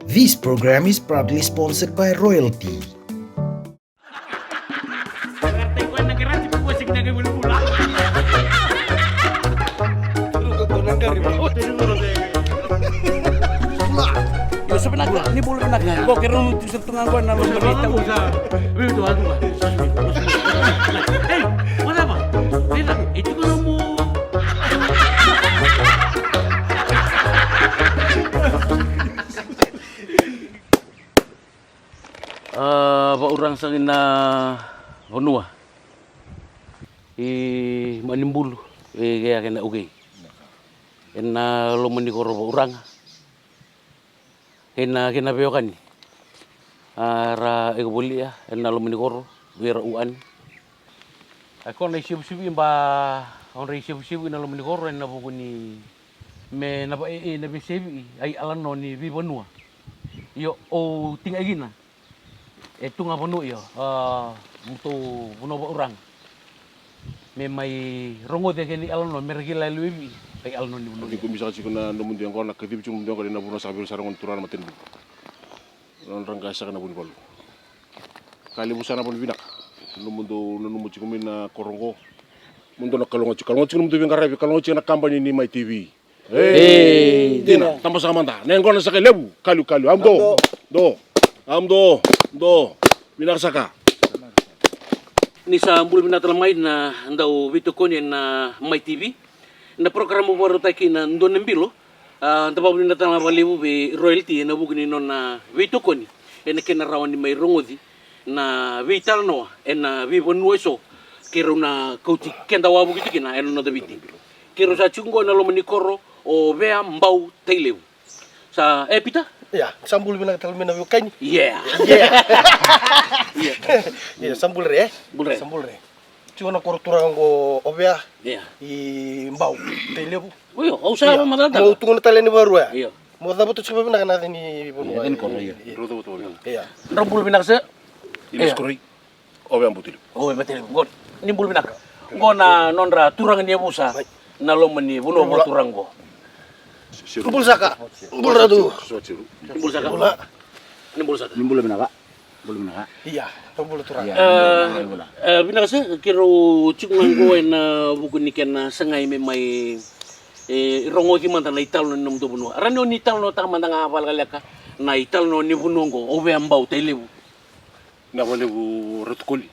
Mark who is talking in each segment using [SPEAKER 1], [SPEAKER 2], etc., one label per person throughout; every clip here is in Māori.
[SPEAKER 1] This program is proudly sponsored by Royalty.
[SPEAKER 2] Yo sebenarnya ni boleh nak. Kau kira tu setengah kau nak lomba kita usah. Begitu aku. Hey, apa? Tidak, itu kau mau. Ba orang sa na honua. Manimbulu. Kaya kena okay. Ena lo menikoro ba orang. Kena beo kan. Ara ego ena lo menikoro wira uan. Ako na sibu-sibu ba on re sibu-sibu na lo menikoro ena buku ni me na ba na bisebi ay alan no ni bi bonua. Yo o tinga gina. Itu nga puno yo. Muto puno ba orang. Me may rongo de kini alan no mergila luibi. Ay alan no ni puno.
[SPEAKER 3] Ko misa ko na no mundo ko na kadib chung mundo ko na puno sa bil sarong turan matin. Non rangga sa kana buni balu. Kali busana pun binak. No mundo no mo chiko mina korongo. Mundo na kalongo chiko mundo bin karabi kalongo chiko na kampanye ni my TV. Hey, dina tamba sa manda. Nengo na sa lebu. Kalu amdo binakasaka.
[SPEAKER 2] Ni sa ambul binatalamay na ndaw Vito Conye na My TV. Na programa mo tayo na ndon nembilo. Ndaba binatalamay be royalty na bugni no na Vito Conye. Na kinarawan ni may rongodi na vital no na vivon nueso. Kiro na kauti kenda wabu gitu kina eno na Daviti. Kiro sa chungo na lo manikoro o vea mbau tailew. Sa epita?
[SPEAKER 4] Ya, sambul bilang talmen na kain.
[SPEAKER 2] Yeah.
[SPEAKER 4] Ya, sambul re.
[SPEAKER 2] Bulre.
[SPEAKER 4] Sambul re. Cuma na korturang go obea.
[SPEAKER 2] Yeah.
[SPEAKER 4] I mbau. Telebu.
[SPEAKER 2] Uyo, usah madalta.
[SPEAKER 4] Mau tungo talen ni baru ya.
[SPEAKER 2] Iya.
[SPEAKER 4] Mau dapat tu coba nak nanti ni bonu.
[SPEAKER 2] Ini kor iya.
[SPEAKER 3] Rodo to.
[SPEAKER 4] Iya.
[SPEAKER 2] Rambul binaksa.
[SPEAKER 3] Ilis koroi. Obe ambutil.
[SPEAKER 2] Oh, betul. God. Ini bul binak. Go na nonra turang ni busa. Na lo meni buno mo turang go.
[SPEAKER 4] Bul saka. Bul radu.
[SPEAKER 2] Bul saka.
[SPEAKER 4] Bula.
[SPEAKER 2] Ini bul saka.
[SPEAKER 5] Boleh binaka. Boleh binaka.
[SPEAKER 4] Iya, bul turang.
[SPEAKER 2] Binaksa kiro chungang go na buku ni ken sangay may rongo ki man na ital no num buno. Arano ni ital no ta man nga apal kalaka. Na ital no ni buno go obe ambau telebu.
[SPEAKER 3] Na wale bu rotkoli.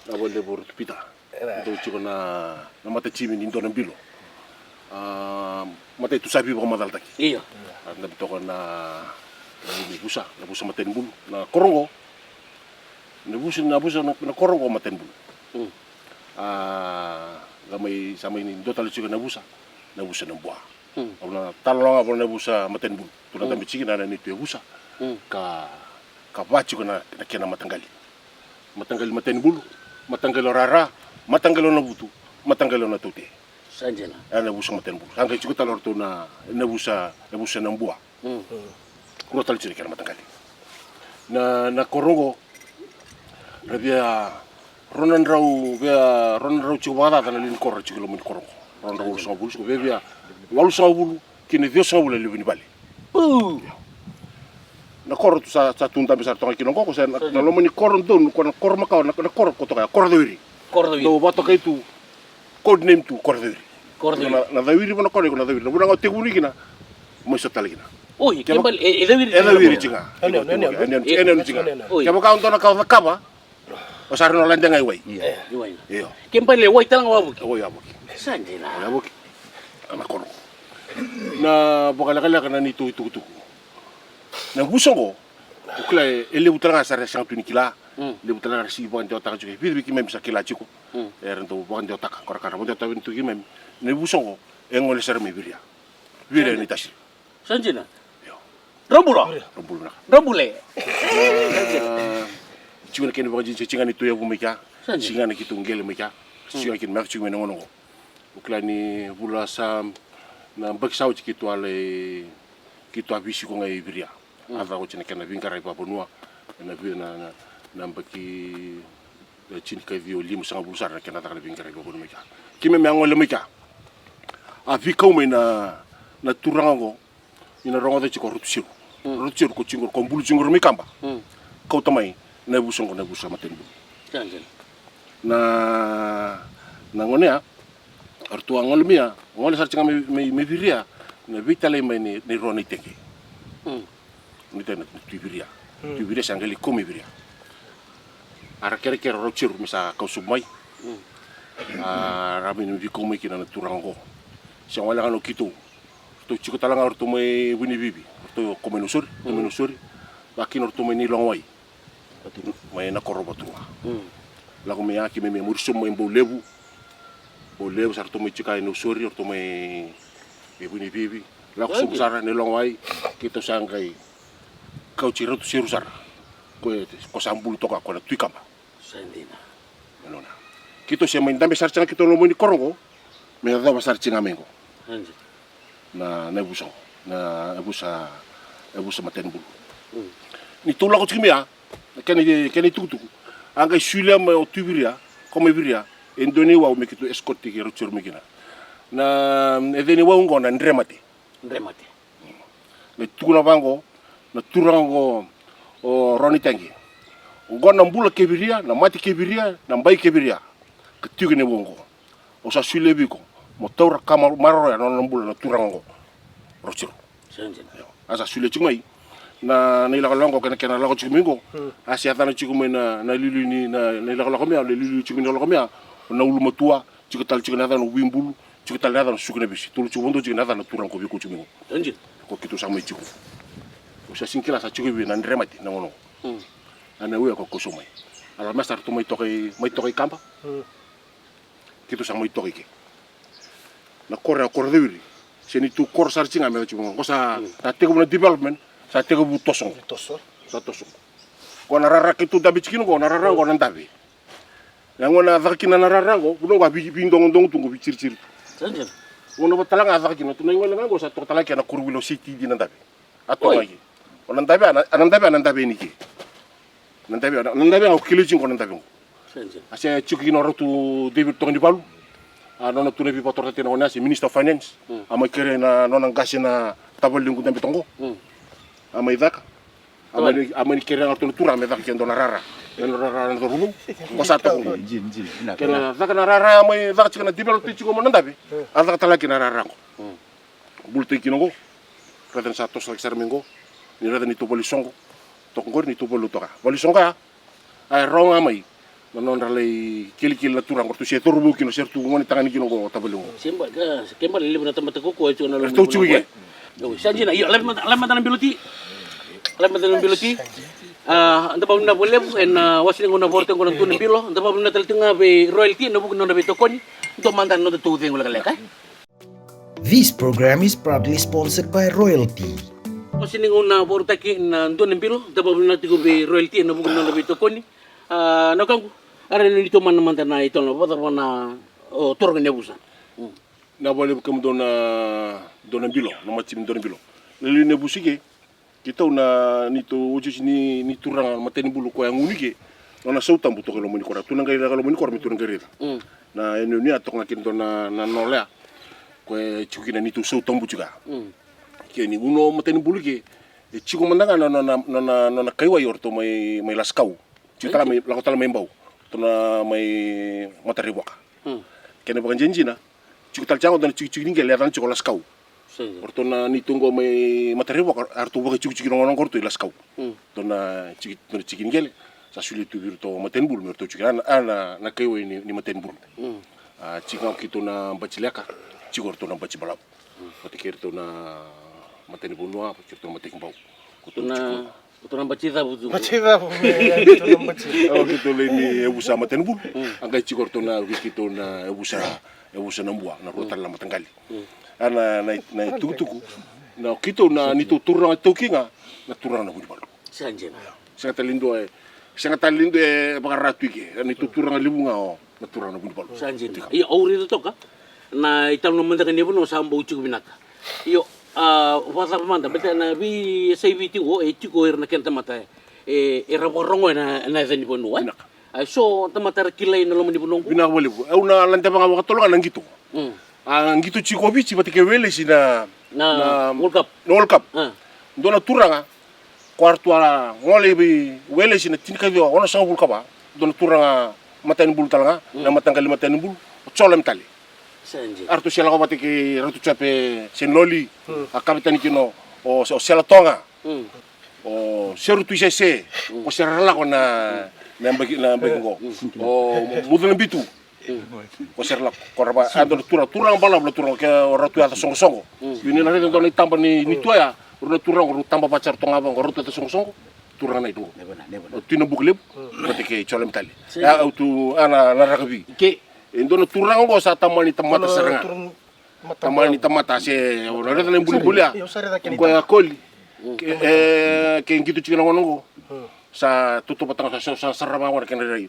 [SPEAKER 3] Na wale bu rotpita. Ito chiko na mata chimi ni ndo nambilo. Mata itu sabi ba madal taki.
[SPEAKER 2] Iya.
[SPEAKER 3] Na bito ko na busa maten bulu na korongo. Na busa na korongo maten bulu. Gamay samay ni ndo talo chiko na busa ng buah. Na talong ako na busa maten bulu. Tuna tambi chiki na ni tu busa. Ka bachi ko na kena matanggali maten bulu, matanggal rara, matanggal na butu, matanggal na tute.
[SPEAKER 2] Sanjena.
[SPEAKER 3] Na busa maten bulu. Hanggang chiko talor to na busa ng buah. Kuno talo chiko kena matanggali. Na korongo rabia ronan raw chiko wada na lin korro chiko lo min korongo. Ronan raw sa bulu, bebia walu sa bulu, kini dio sa bulu le vini bali. Na kor tu sa tunta besar tonga kinongo ko sa na lo mani kor don ko na kor makaw na kor ko to ka kor dawiri do bato kay tu code name tu kor dawiri na dawiri mo na kor ko na dawiri na bunang teguri kina mo sa taligina
[SPEAKER 2] Uy, kembal
[SPEAKER 3] dawiri chinga enen chinga kaya ka unto na ka kaba o sa no lande ngay way iyo
[SPEAKER 2] Kembal le way talang wabuki.
[SPEAKER 3] o yabo
[SPEAKER 2] Sanjena.
[SPEAKER 3] yabo na kor na bokala kana ni tu na busongo ukla ele butranga sa resang tunikila le butranga si bon jota ka juke bi ki mem sa kila chiko eren to bon jota ka kor bon jota tu ki mem ne busongo engol ser me biria ni tashi
[SPEAKER 2] Sanjena. Rombula. Rombule.
[SPEAKER 3] Chiko ken bo jinche chinga ni tu yabu meka
[SPEAKER 2] Sanjena.
[SPEAKER 3] chinga ni kitu ngele meka chinga kin mek chiko ngono ukla ni bula sam na baksaw kitu ale kitu abisi ko ngai biria ava ko chine kana vingara pa bonua na mbaki chini ka vio limu sanga busar na kana takala vingara pa bonua meka kime me angole meka a vi ko me na turango ina rongo de chiko rutsio Rotiro ko cingor ko bulu cingor mi kamba.
[SPEAKER 2] Hmm.
[SPEAKER 3] Kau tamai na busa maten bulu.
[SPEAKER 2] Jangan.
[SPEAKER 3] Na ngone artua ngol mia ngol sar cinga me viria na vitale mai ni roni teke. Ni tena tu viria. Tu viria sangali komi viria. Ara kere rotiro misa kau sumai. Rami ni di komi kina na turango. Siang wala kano kito. To chiko talanga orto mai wini bibi. Orto komenusuri. Lakin orto mai ni longwai. Mai na koroba tunga. Lagu me aki me murso mai bolebu. Bolebu sarto mai chika no sori orto mai wini bibi. Lagu sumsara ni longwai kita sangai kau ciro tu sirusar. Ko sambul toka ko na tuikamba.
[SPEAKER 2] Sandina.
[SPEAKER 3] Menona. Kito se main dambe sarcanga kito lo ni korongo. Me da ba sarcinga mengo.
[SPEAKER 2] Anjir.
[SPEAKER 3] Na ebusa maten bulu. Ni tula ko chimia. Keni tutu. Anga sulia ma otubiria, come viria, endoni wa me kito escorti ke rochor mikina. Na edeni wa ngona ndremate. Le tuna bango, na turango o roni tangi. Ngona mbula ke viria, na mati ke viria, na mbai ke viria. Ketigu ne bongo. O sa sulia biko. Motor kamar maro ya non mbula na turango. Rochor.
[SPEAKER 2] Sanjin.
[SPEAKER 3] Asa sulia chumai. Na ilakalongo kena lako chikumingo asiatana chikume na lilu ni na ilakalongo mea le lilu chikumingo mea na uluma tua chikutal chikunada no wimbulu chikutal nada no sukune bisi tulu chikumondo chikunada na turang ko biko chikumingo
[SPEAKER 2] Anjir.
[SPEAKER 3] ko kitu sama chiku usa sinkila sa chikubi na ndremati na ngono ana uya ko kosomai ala masar tu mai tokai kamba kitu sama mai tokai ke na korra deuri seni tu kor sarcinga me chikungo kosa ta teko na development sa tega bu tosong. Sa tosong. Ko narara kitu dabi chikino ko narara ko nandabi. Yang ona zakina narara ko buno ga bindong tunggu bicir-cir.
[SPEAKER 2] Sanjin.
[SPEAKER 3] Ono batalanga zakina tunai wala ngo sa totala kana kurwilo city di nandabi. Ato lagi. Nandabi ni ki. Nandabi ko kilojin ko nandabi.
[SPEAKER 2] Sanjin.
[SPEAKER 3] Asa chikino rotu David Tong di Palu. Nona tunai bi pator tete na si Minister of Finance. Ama kere na nona gasina tabalingu dambi tongo. Ama idaka ama ni kere ngarto tura me dak kendo narara na rumu ko sa to
[SPEAKER 5] Jin.
[SPEAKER 3] kena dak narara ama dak chikana dibal ti chiko monandabe ada kata lagi narara ko bulte kinongo raden sa to sak sarmengo ni raden itu bolisongo to ngor ni to bolu toka bolisongo ya ay ronga mai non ralei kili la tura ngorto se to rubu kino sertu ngoni tangani kinongo tabalungo
[SPEAKER 2] Simba ka kembal libu na tamata ko itu na
[SPEAKER 3] to chuige
[SPEAKER 2] Sanjin, ayo lem matanan biluti. Anda pa na boleh en wasin ngona vorte ngona tun bilo, anda pa na teltinga be royalty na bukno na be tokoni, to mandan no tu thing wala ka.
[SPEAKER 1] This program is proudly sponsored by Royalty.
[SPEAKER 2] Wasin ngona vorte ki na tun bilo, anda pa na tigo be royalty na bukno na be tokoni. Na kangu, ara ni to man mandan na ito no, pada na torga ne busan.
[SPEAKER 3] na boleh kam dona bilo na macim dona bilo lele ne busike kita una nito uji ni turang mateni bulu ko yang unike ona sautam buto ko moni kora tunanga ila ko moni kora mi tunanga reda na eno ni atok ngakin dona na nolea ko chukina nitu sautam bujuga ke ni uno mateni bulu ke chiku mandanga na kaiwa yorto mai laskau chitala mai lakotala mai bau tona mai matari boka kene bukan janjina Cukup talcang dan cuci ini kelihatan cukup laskau. Ortona ni tunggu mai materi wak artu wak cuci orang kortu laskau. Tona cuci ini kel sasuli tu virto maten bul merto cuci ana na kewe ni maten bul. Cikau kita na bacilaka, cikau ortona baci balap. Patikir tu na maten bul noa, patikir tu maten bau.
[SPEAKER 2] Utuna bacita butu.
[SPEAKER 4] Bacita po.
[SPEAKER 3] Oh kita ni ebusa maten bul. Angkai cikau ortona kita na ebusa nambua na rotan lama tanggali ana na tuku na kito na ni turang tokinga na turang na budibal
[SPEAKER 2] Sanjin.
[SPEAKER 3] sangat lindo bagaratu ke ni turang libunga na turang na budibal
[SPEAKER 2] Sanjin. Iyo auri to ka na itam no manda kani buno sambo ucu binaka. Iyo wasa manda beta na bi sai biti wo chiko na kenta mata era borongo na zani bonu wa. So tamatar kilay na lomo ni bunong ko.
[SPEAKER 3] Binak boleh bu. Au na lante banga wakatolong nang gitu. Gitu ciko bici pati kewele si na
[SPEAKER 2] World Cup.
[SPEAKER 3] World Cup. Dona turanga quarto ala ngole bi wele sina tinka bi ona sa bul kaba don turanga matan bul talanga na matanggali matan bul cholem tali
[SPEAKER 2] Sanji.
[SPEAKER 3] artu sela ko batiki ratu chape sen loli akabitani kino o sela tonga o seru tu sese o serala ko na bagi ngo o mudun bitu o serla ko raba ando turang bala turang ke ratu ata songo ini na rede don tamba ni tuaya ro turang ro tamba pacar tonga ba ro ata songo turang na itu o tino bukleb batiki cholem tali ya autu ana na rakabi ke Indo turang go sa tamani tamata seranga. Tamani tamata se ora reta nem bulia. Ko ya koli. Ke ngitu chikina ngono sa tutu patang sa sarama ngor ken rei.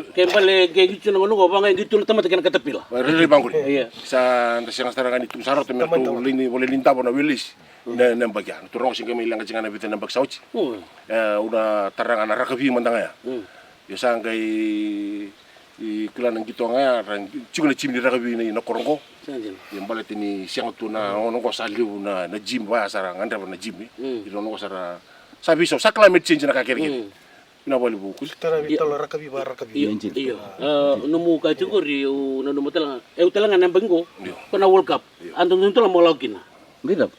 [SPEAKER 2] Ke pale ke gitu ngono go banga gitu tamata ken katapila.
[SPEAKER 3] Rei bangul.
[SPEAKER 2] Iya.
[SPEAKER 3] Sa ndasang saranga ni tu sarot me tu lini boleh linta bona wilis. Na bagian turang sing kami ilang jingana bitan nambak sauci. Udah tarang ana rakabi mandanga ya. Ya sangkai ikilan gitu nga ran cigna cimni ragabi na korongo yang balati ni siang tu na ono ko saliu na gym ba sara ngandra na gym ni ono ko sara sabi so sakla med change na ka kergen ina bali buku
[SPEAKER 4] Tara vital rakabi ba rakabi.
[SPEAKER 2] Iyo. Numu ka cuguri numu talang talang na bengo ko na World Cup. Andong nunto lang mo login na.
[SPEAKER 5] Ngidap.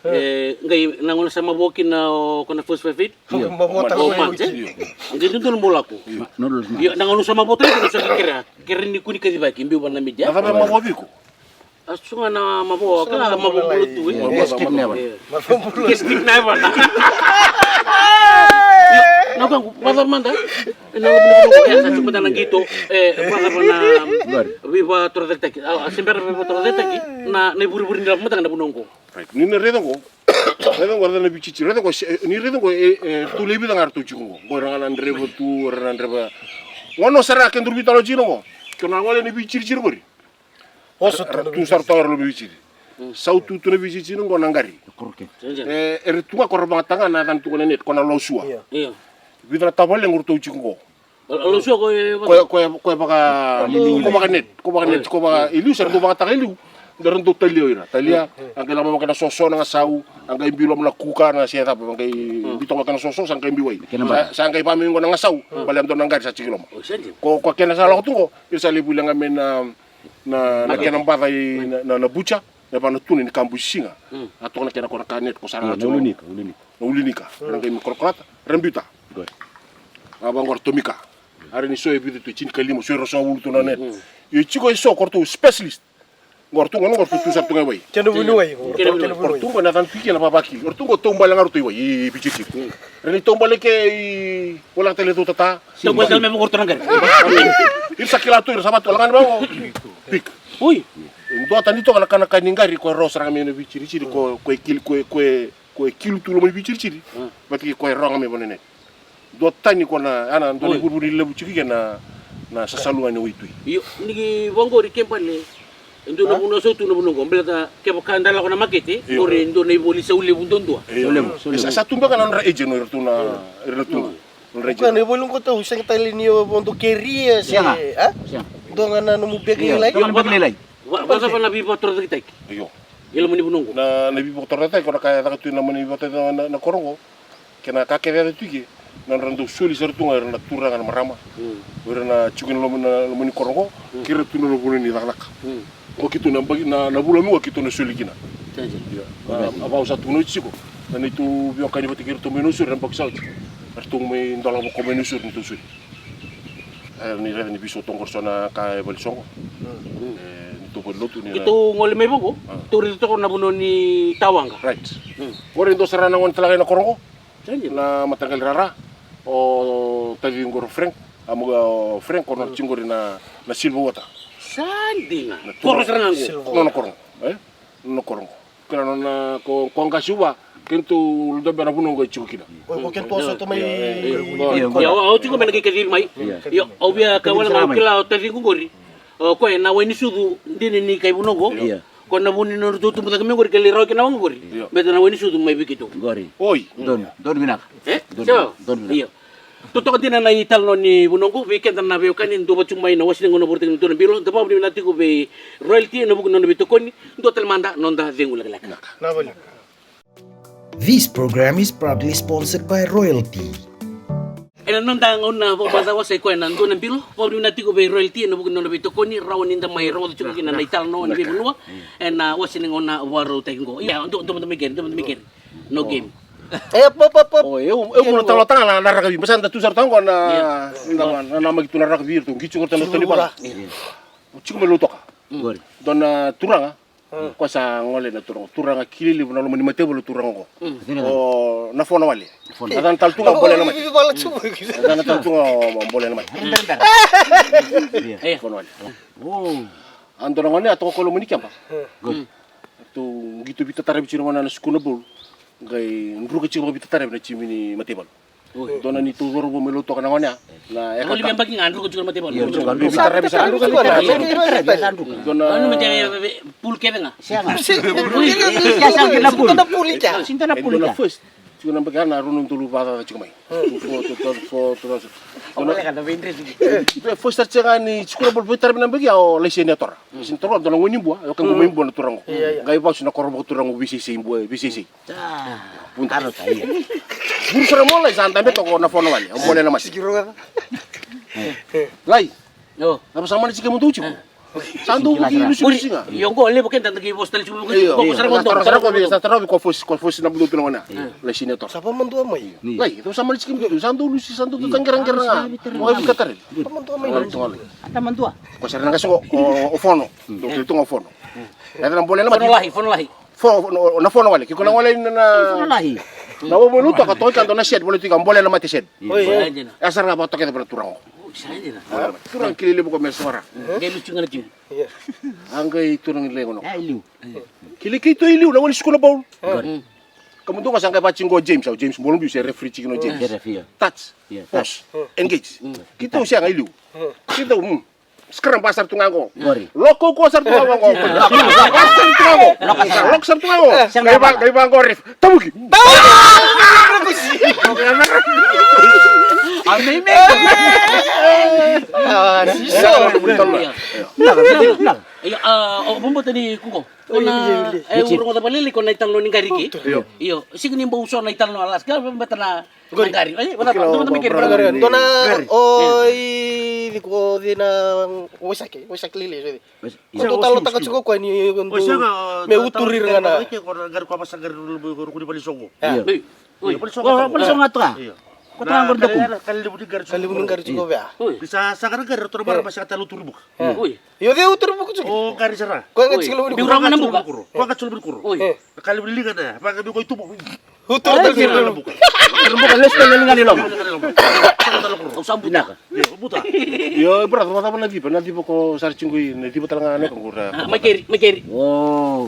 [SPEAKER 2] Ngai nangon sama bokin na ko na first fight.
[SPEAKER 4] Mabota
[SPEAKER 2] Oh,
[SPEAKER 4] ko
[SPEAKER 2] man. Ngai nunto lang mo lako.
[SPEAKER 5] Nodol.
[SPEAKER 2] Iyo nangon sama botol ko sa kira ni kuni kadi baki mbi wana media.
[SPEAKER 3] na ma mo biko
[SPEAKER 2] Asunga na mabo kala mabo bulutu.
[SPEAKER 5] Skip na ba?
[SPEAKER 2] Gestik na ba? Nakang pasar manda. Ina lo ya sa cuma nang gitu baka na viva tordetek. Semper viva tordetek na buri-buri ndam matang na bunongko.
[SPEAKER 3] right ni na redongo na bichichi redongo ni redongo tu lebi dangar tu chungo go ranga ndrebo tu ranga ndreba wono sara ken durbi talo jino ko na wale ni bichichi gori tu sartar lo bichichi sautu tu na bichichi ngo nangari
[SPEAKER 5] Korke.
[SPEAKER 3] tunga korba tanga na kan tu ko net ko na lo suwa
[SPEAKER 2] Iya.
[SPEAKER 3] bidra tabal yang urto chungo
[SPEAKER 2] Lo suo
[SPEAKER 3] ko baka net ko baka ilu ser ko baka tagilu daran do talio ira talia ang kailangan mo kana soso nga sau ang kay bilom na kuka na siya tap ang kay bitong kana soso sang kay biway sang kay pamingo nga sau balam do nang gari sa chikilom ko kena sa ko tungo isa libu lang amen na kena batay na bucha na panutunin ni kambusinga ato na kena ko kanet ko sana ulinika ang kay mikrokrata rambuta abang ortomika ari ni soy bidu chin kalimo soy rosa wultu na net yo chiko iso korto specialist ngortungo tu sabtu ngai
[SPEAKER 4] Kena bunuh ai.
[SPEAKER 3] ortungo na tan piki na babaki ortungo tomba lang arto i bichichi reni tomba le ke wala tele tu tata
[SPEAKER 2] Tomba dal memo korto nangari.
[SPEAKER 3] ir sakila tu ir sabat langan bawo pik
[SPEAKER 2] Uy.
[SPEAKER 3] ndo tani to kana kaningari ko rosra ngame no bichichi ko kilu tu lo mo bichichi bati ko ronga me bonene do tani ko na ana ndo le burburi le buchichi na sasaluan no itu
[SPEAKER 2] Iyo nigi bongo ri kempale. Ndo na buno so tu na buno gombel ta ke bakanda la ko na makete ore ndo na iboli sa ule bundondwa.
[SPEAKER 3] sa tumba kana ra eje no tu na tu
[SPEAKER 4] Bukan ibu lu ko tahu sang tali niyo untuk keria sih. Ah? Dongan na mu begi lai.
[SPEAKER 5] Jangan bagi lay.
[SPEAKER 2] Basa pa na bibo tordetek.
[SPEAKER 3] yo
[SPEAKER 2] Ilo muni bunongo.
[SPEAKER 3] na bi boktor ta ko ka ta tu na mani bota na korongo kena ka ke da tuki na rando soli sertu ngar na turanga marama ora na chugin lo mani korongo kira tu no lo ni lak ko kitu na bagi na bulo mi ko kitu na soli kina aba usa tu no chiko na ni tu bio ka ni bati kira tu menu sur ran baksa artung me ndola ko menu sur ni tu soli ni re ni biso tongor sona ka bal songo ni tu bolo tu ni
[SPEAKER 2] Itu ngole me bongo. Turi to ko na buno ni Tawanga.
[SPEAKER 3] right ora ndo sarana ngon talaga na korongo
[SPEAKER 2] Sanji.
[SPEAKER 3] na matagal rara o tadi ngoro frank amuga frank kono chingori na silva wata
[SPEAKER 2] Sandi na. Koro serangango.
[SPEAKER 3] no korongo no korongo kana na ko konga suba kento do bana buno ngo chukina
[SPEAKER 4] Ko ken poso to may
[SPEAKER 2] Ya au tingo menagi kadir mai. Yo au bia kawala ngakila tadi ngori. Ko na weni sudu ndini ni kai bunongo. Ko na buni no tutu mutaka mengori kali ro kena ngori. Beto na weni sudu mai bikitu.
[SPEAKER 5] Gori.
[SPEAKER 3] oi
[SPEAKER 5] Don binak.
[SPEAKER 2] So. Iyo. Toto kantina na ital no ni bunongo weekend na be kanin do bacung mai na wasin ngono borte no biro da pabri na tigo be royalty no bug no be to koni do tel manda non da zengu lag
[SPEAKER 4] na bali.
[SPEAKER 1] This program is proudly sponsored by Royalty.
[SPEAKER 2] Ena non tang ona basa wa se kwena ndo nambilo po ni nati ko be royalty no bukan no bito koni rawan inda mai ro chuko kina na ital no ni bunwa ena wa sinin ona waro tengo ya untuk mikir no game
[SPEAKER 4] Pop.
[SPEAKER 3] Oh, eu mo talo tanga na rakabi. Pesan tu sar tangko na nama gitu na rakabi tu. Gicu ko talo tali bala. Chiku meluto ka.
[SPEAKER 5] Gori.
[SPEAKER 3] Dona turanga. Ko sa ngole na turanga. Turanga kilili na lo mani mate bolo turanga ko. Oh, na fona wali. Adan tal tunga boleh na mate. Adan tal tunga boleh na mate. Fona wali.
[SPEAKER 5] Oh.
[SPEAKER 3] Andora ngone atau ko lo mani kiamba.
[SPEAKER 5] Gori.
[SPEAKER 3] Tu gitu bita tarabi chino na skuna bol. Gai ndruka chimo bita tarabi na chimini mate bol. Dona ni tu goro bo meluto kana ngone na
[SPEAKER 2] ko libi ambaki ngandro ko chuko mate bol
[SPEAKER 3] bita tarabi sa ndruka
[SPEAKER 2] ano mate pool keve nga
[SPEAKER 5] Sianga. Sianga kina pul. Sinta na pul
[SPEAKER 3] Dona
[SPEAKER 5] ka.
[SPEAKER 3] first chiko na bagana runun tulu bata chiko mai. Foto.
[SPEAKER 5] Dona kada vendres.
[SPEAKER 3] First chega ni chiko bol bita tarabi na bagi o leseni tor. Sin tor dona ngoni bua yo kan ngomim bona turango. Gai pa na korbo turango BCC imbu BCC.
[SPEAKER 5] Karo tai.
[SPEAKER 3] Buru sera mola santa beto ko na fono wali. Boleh na mas. Lai.
[SPEAKER 2] yo
[SPEAKER 3] Apa sama ni chike mutu chiko. Sandu ki lusi singa.
[SPEAKER 2] yo go le boken tanda ki postal chuko ko sar
[SPEAKER 3] Ko
[SPEAKER 2] ko
[SPEAKER 3] sera ko fos na budu tuna leseni tor.
[SPEAKER 4] Siapa mandua mai?
[SPEAKER 3] Lai, itu sama ni chike mutu. Sandu lusi sandu tu tanggerang-gerang. Mo ibu katar.
[SPEAKER 4] Siapa mandua mai?
[SPEAKER 5] Ata mantua.
[SPEAKER 3] Ko sera nga so o fono. Do itu ngo fono. Ada boleh na
[SPEAKER 2] fono lahi
[SPEAKER 3] na fono wali. Kiko na wali na
[SPEAKER 5] Lahi.
[SPEAKER 3] na wo luto ka toy kan do na shed boleh tiga boleh na mati shed.
[SPEAKER 2] sajena
[SPEAKER 3] Asar nga ba to kete ber turang.
[SPEAKER 2] sajena
[SPEAKER 3] Turang kilili bu ko mer suara.
[SPEAKER 2] ge lucu ngana tim
[SPEAKER 3] Angkai turang ile ngono.
[SPEAKER 5] Ilu.
[SPEAKER 3] Kili kito iliu na wali sekolah baul.
[SPEAKER 5] Gori.
[SPEAKER 3] Kamu tu kasangkai pacing go James, James bolong bisa referee cikino James.
[SPEAKER 5] Jerefia.
[SPEAKER 3] Touch,
[SPEAKER 5] Iya,
[SPEAKER 3] pause, engage. Kita usia ngai iliu. Kita sekarang pasar tungango.
[SPEAKER 5] Gori.
[SPEAKER 3] Loko ko sar tungango. Pasar tungango. Lok sar tungango. Gai bang gorif. Tabuki.
[SPEAKER 5] Ameme.
[SPEAKER 2] iyo o bombo tani kuko ona urong da balili ko na italo ni gariki iyo signi mbo uso na italo alas ka betana gari ay wala pa mikir
[SPEAKER 4] Dona oi di ko di na wasak lili. Kau talo taka cukup kau ini untuk me uturir ngana.
[SPEAKER 3] Gar ko pasar gar ko di bali songo.
[SPEAKER 2] oi
[SPEAKER 5] Oh, pala sa ngato ka. Kota ang gordo ko.
[SPEAKER 3] Kali di gar
[SPEAKER 4] Kali bunun kari cukup ya.
[SPEAKER 3] bisa sakar gar to bar pasar kata lu turbu.
[SPEAKER 2] oi
[SPEAKER 4] Yo dia utur buku cukup.
[SPEAKER 3] Oh, gari sara.
[SPEAKER 4] Kau nggak ciklu
[SPEAKER 2] di urang na buka
[SPEAKER 3] Ko ka chulbul kuro.
[SPEAKER 2] oi
[SPEAKER 3] Kali beli kan pa gabi ko itubo.
[SPEAKER 4] Utur terkira.
[SPEAKER 5] Bukan les pala nga nilong.
[SPEAKER 2] o sambut na
[SPEAKER 3] Buta. Yo berat mata apa nanti ko sar cingui nanti betal ngane ko gura.
[SPEAKER 2] makeri
[SPEAKER 5] Oh.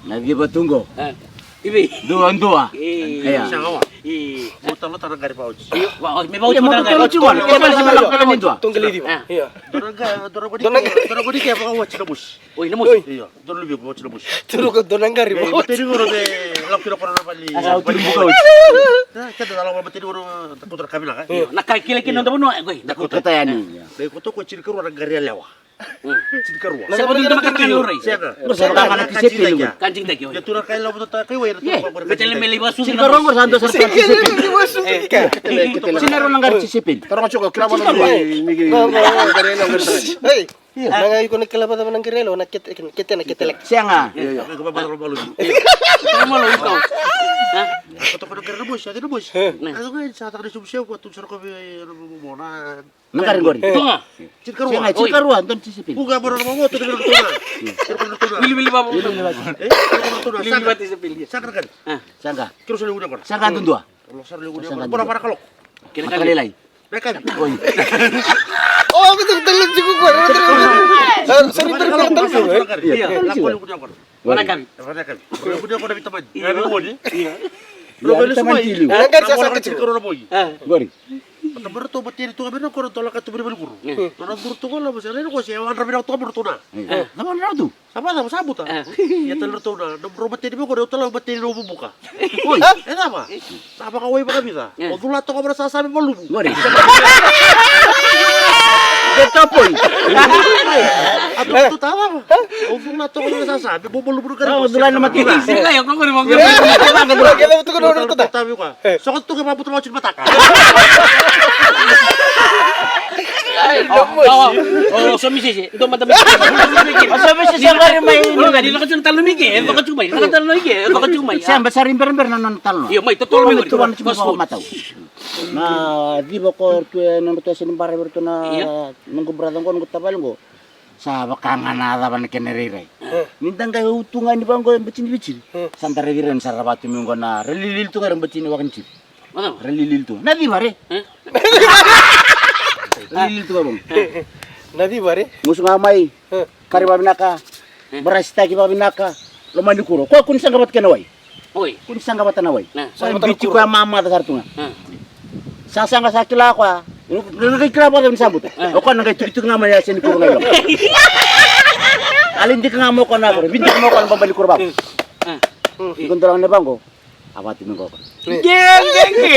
[SPEAKER 5] Lagi batunggo.
[SPEAKER 2] ibi
[SPEAKER 5] Dua.
[SPEAKER 2] iya
[SPEAKER 3] Sangawa.
[SPEAKER 2] i
[SPEAKER 3] Buta lo tarang gari pauci.
[SPEAKER 2] wa me bau
[SPEAKER 5] Iya, mau
[SPEAKER 2] chuma
[SPEAKER 5] tolo cuma. Iya, masih balak pala nito.
[SPEAKER 4] Tunggu lidi. Iya.
[SPEAKER 3] Dora ko di kaya pa watch na bus.
[SPEAKER 2] oi nemos
[SPEAKER 3] Iyo, dora lubi ko watch na bus.
[SPEAKER 4] Turu ko donang kari.
[SPEAKER 3] Bateri ko de lak kilo para na pali.
[SPEAKER 5] Asa uturi buka.
[SPEAKER 3] Kada dalam bateri ko putar kabila ka.
[SPEAKER 2] nakakile kinon da bono oi
[SPEAKER 5] Katayani.
[SPEAKER 3] Dai ko to ko cirkeru orang gari lewa. Cirkeru.
[SPEAKER 2] sa bono da makakale oi
[SPEAKER 3] Siapa?
[SPEAKER 5] Bersama dengan kisipin.
[SPEAKER 2] kancing tagi oi
[SPEAKER 3] Ya tunar kaya lawa ta kay way na to.
[SPEAKER 2] betele meli basu
[SPEAKER 5] Sing karongor santo sa kisipin.
[SPEAKER 3] Kita
[SPEAKER 5] Sinaro lang gar kisipin.
[SPEAKER 3] Tara ko klaba na ni gari na gari.
[SPEAKER 4] Hei. Nangai ko nakilaba ta nang kirelo nakitelek.
[SPEAKER 5] Sianga.
[SPEAKER 3] Ko ba ba lu.
[SPEAKER 2] tama lo ikaw ha
[SPEAKER 3] Ko to ko gari na bus, ya bus. Ano ko sa ta ni subsiyo ko tunsar ko mo na.
[SPEAKER 5] Nangkarin gori.
[SPEAKER 2] tunga
[SPEAKER 3] Cirkeru.
[SPEAKER 5] Sianga cikaruan ton kisipin.
[SPEAKER 3] Buga baru mo to gari tuna. Cirkeru tuna.
[SPEAKER 2] bili babu
[SPEAKER 3] Tuna.
[SPEAKER 2] bili bati sa pilgi
[SPEAKER 3] Sakar kan.
[SPEAKER 5] Sangka.
[SPEAKER 3] Kiro sa liuda ko.
[SPEAKER 5] Sangka tundua.
[SPEAKER 3] Kalau sa liuda ko. Para kalok.
[SPEAKER 2] kira
[SPEAKER 5] Kali lay.
[SPEAKER 3] Mereka.
[SPEAKER 5] Oi.
[SPEAKER 4] Oh, betul betul cukup gua. Sering terkira.
[SPEAKER 2] iya
[SPEAKER 3] Lakon ko ko.
[SPEAKER 2] mana kami
[SPEAKER 3] Mereka. Ko dia ko na bitaman. Ano mo di?
[SPEAKER 2] iya
[SPEAKER 3] Lo beli semua.
[SPEAKER 5] Tilu.
[SPEAKER 4] Nangkar sa kecil.
[SPEAKER 3] Cirkeru na boy.
[SPEAKER 5] Gori.
[SPEAKER 3] Tabar to bateri to kabino ko to la ka to beli kuru. Nang dur to ko la basa ko siya wan rabi to ber to na.
[SPEAKER 5] Naman raw tu.
[SPEAKER 3] Sama sama sabut ah. Ya telur to na. Dom bateri mo ko to la bateri no buka. Oi, apa? Sama ka way pa kami ta. O dula to ko sa sabi mo lubu.
[SPEAKER 5] Gori. Ketopoy.
[SPEAKER 3] Ato to tawa. Ufong na to ko nasasabi, bubuluburo ka.
[SPEAKER 5] Dulan na matira.
[SPEAKER 2] Sila kayo, kung ano mga
[SPEAKER 4] Kailan mo ito ko nunod ta?
[SPEAKER 3] Tabi ko. Sokot to ka mabuto mo mataka.
[SPEAKER 4] Ay, lamos.
[SPEAKER 2] Oh, sumisi. Ito madami.
[SPEAKER 5] Sabi siya nga rin may
[SPEAKER 2] Hindi na kasi talumigin. Baka chumay. Baka chumay.
[SPEAKER 5] Siya ba sa rimber-rimber na nanatalo.
[SPEAKER 2] Iyo, may totoo mo.
[SPEAKER 5] Tuwan siya mga mataw. Na di ba ko tuwa nang to sa limbare berto na nung kubradang ko nung tabal ko. Sa bakanga na daban keneriray. Nindang kay utungan di bang ko bicin-bicin. Santa reviren sa rabat yung ko na relilil to karon bicin wakan chip.
[SPEAKER 2] Ano?
[SPEAKER 5] Relilil to. Na di bare. Relilil to bang.
[SPEAKER 4] Nadi bare.
[SPEAKER 5] Musu ngamai. Kari babinaka. Berasta ki babinaka. Lomani kuro. Ko kun sanggabat kenawai.
[SPEAKER 2] Oy.
[SPEAKER 5] Kun sanggabat nawai.
[SPEAKER 2] Nah,
[SPEAKER 5] Sa bici ko mama ta sartunga. Sasanga sa kila ko. Nagay kila ba sabut. O ko nagay tutu nga maya sen kuro ngayon. Alin di ka nga mo ko na ko. Binti mo ko ang babalik ko ba. Ikon lang na bangko. Awati mo ko.
[SPEAKER 2] Geng.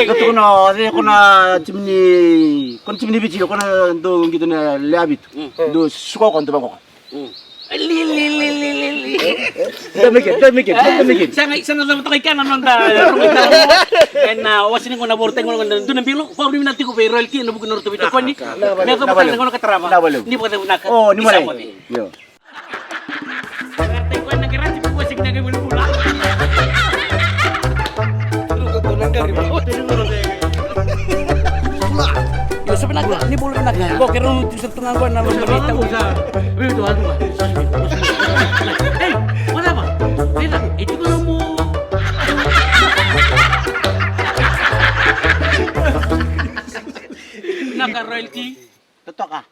[SPEAKER 5] Kato ko na, ko na chimni, kon chimni bici ko na do gitu na labit. Do suko ko to bangko.
[SPEAKER 2] Li.
[SPEAKER 5] Damigit.
[SPEAKER 2] Sana naman kay kanan nung da. Na wasin ko na borteng ko doon ng bilo. Pag niyo natin ko pero royalty na bukan norto bito ko ni. Na ko bakal ko nakatrama. Ni ba ka naka.
[SPEAKER 5] Oh, ni mo Yo.
[SPEAKER 2] Karte ko na garanti ko wasig na kay bulbula. Yo sebenarnya ni boleh nak. Kok kira lu setengah gua na berita usa. Itu aduh. Eh, mana apa? Tidak, itu kan mau. Naka royalty.
[SPEAKER 5] Totok ah.